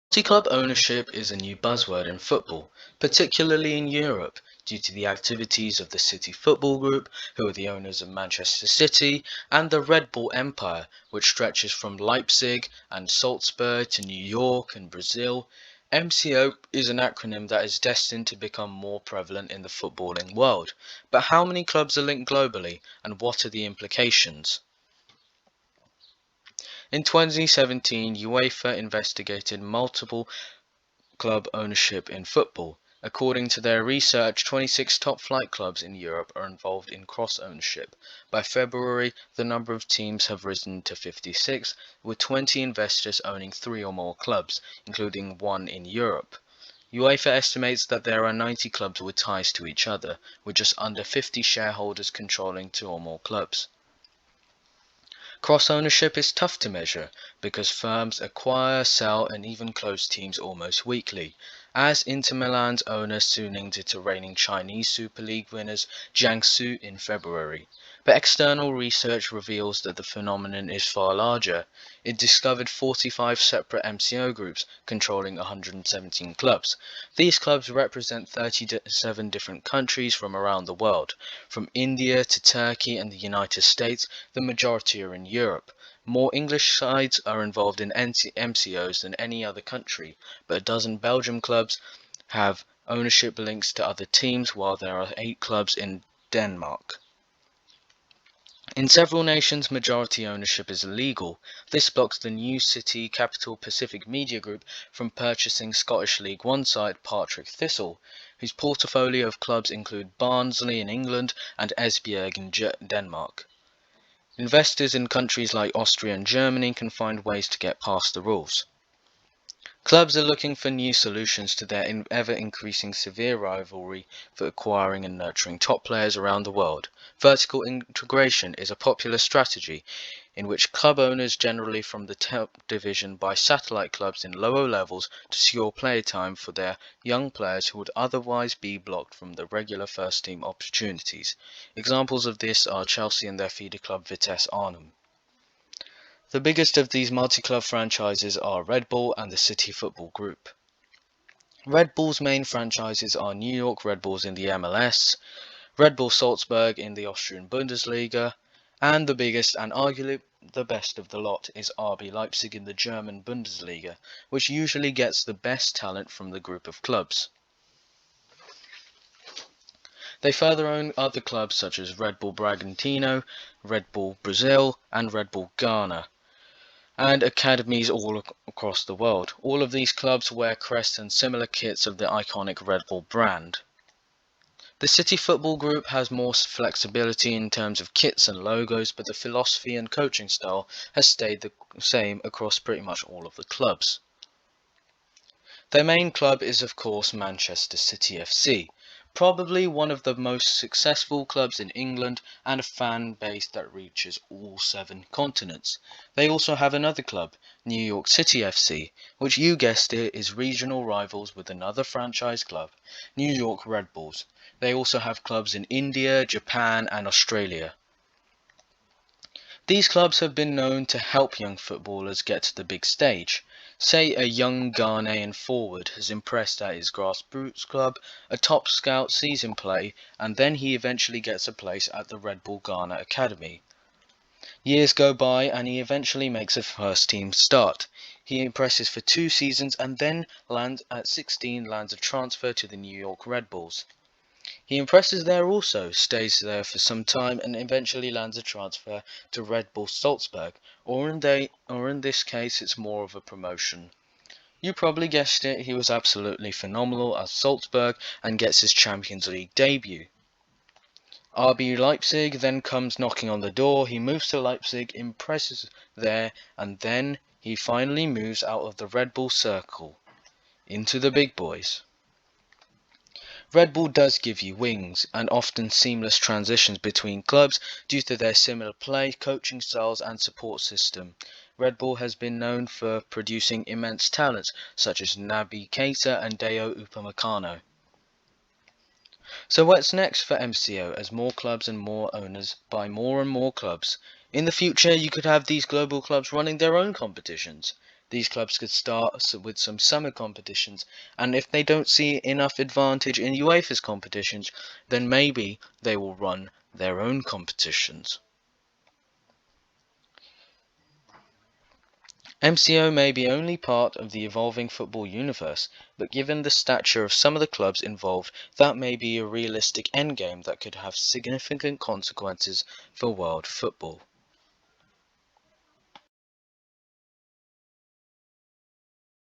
Multi-club ownership is a new buzzword in football, particularly in Europe, due to the activities of the City Football Group, who are the owners of Manchester City, and the Red Bull empire, which stretches from Leipzig and Salzburg to New York and Brazil. MCO is an acronym that is destined to become more prevalent in the footballing world. But how many clubs are linked globally, and what are the implications? In 2017, UEFA investigated multiple club ownership in football. According to their research, 26 top-flight clubs in Europe are involved in cross-ownership. By February, the number of teams have risen to 56, with 20 investors owning 3 or more clubs, including one in Europe. UEFA estimates that there are 90 clubs with ties to each other, with just under 50 shareholders controlling 2 or more clubs. Cross-ownership is tough to measure because firms acquire, sell and even close teams almost weekly, as Inter Milan's owner Suning did to reigning Chinese Super League winners Jiangsu in February. But external research reveals that the phenomenon is far larger. It discovered 45 separate MCO groups controlling 117 clubs. These clubs represent 37 different countries from around the world. From India to Turkey and the United States, the majority are in Europe. More English sides are involved in MCOs than any other country, but a dozen Belgium clubs have ownership links to other teams, while there are 8 clubs in Denmark. In several nations, majority ownership is illegal. This blocks the new City Capital Pacific Media Group from purchasing Scottish League One side Partick Thistle, whose portfolio of clubs include Barnsley in England and Esbjerg in Denmark. Investors in countries like Austria and Germany can find ways to get past the rules. Clubs are looking for new solutions to their ever-increasing severe rivalry for acquiring and nurturing top players around the world. Vertical integration is a popular strategy in which club owners, generally from the top division, buy satellite clubs in lower levels to secure player time for their young players who would otherwise be blocked from the regular first-team opportunities. Examples of this are Chelsea and their feeder club Vitesse Arnhem. The biggest of these multi-club franchises are Red Bull and the City Football Group. Red Bull's main franchises are New York Red Bulls in the MLS, Red Bull Salzburg in the Austrian Bundesliga, and the biggest and arguably the best of the lot is RB Leipzig in the German Bundesliga, which usually gets the best talent from the group of clubs. They further own other clubs such as Red Bull Bragantino, Red Bull Brazil, and Red Bull Ghana, and academies all across the world. All of these clubs wear crests and similar kits of the iconic Red Bull brand. The City Football Group has more flexibility in terms of kits and logos, but the philosophy and coaching style has stayed the same across pretty much all of the clubs. Their main club is of course Manchester City FC, probably one of the most successful clubs in England and a fan base that reaches all 7 continents. They also have another club, New York City FC, which you guessed it is regional rivals with another franchise club, New York Red Bulls. They also have clubs in India, Japan and Australia. These clubs have been known to help young footballers get to the big stage. Say a young Ghanaian forward has impressed at his grassroots club, a top scout sees him play, and then he eventually gets a place at the Red Bull Ghana Academy. Years go by and he eventually makes a first team start. He impresses for 2 seasons and then lands a transfer to the New York Red Bulls. He impresses there also, stays there for some time and eventually lands a transfer to Red Bull Salzburg, or in this case it's more of a promotion. You probably guessed it, he was absolutely phenomenal at Salzburg and gets his Champions League debut. RB Leipzig then comes knocking on the door, he moves to Leipzig, impresses there, and then he finally moves out of the Red Bull circle into the big boys. Red Bull does give you wings and often seamless transitions between clubs due to their similar play, coaching styles and support system. Red Bull has been known for producing immense talents such as Naby Keita and Deo Upamecano. So what's next for MCO as more clubs and more owners buy more and more clubs? In the future you could have these global clubs running their own competitions. These clubs could start with some summer competitions, and if they don't see enough advantage in UEFA's competitions, then maybe they will run their own competitions. MCO may be only part of the evolving football universe, but given the stature of some of the clubs involved, that may be a realistic endgame that could have significant consequences for world football.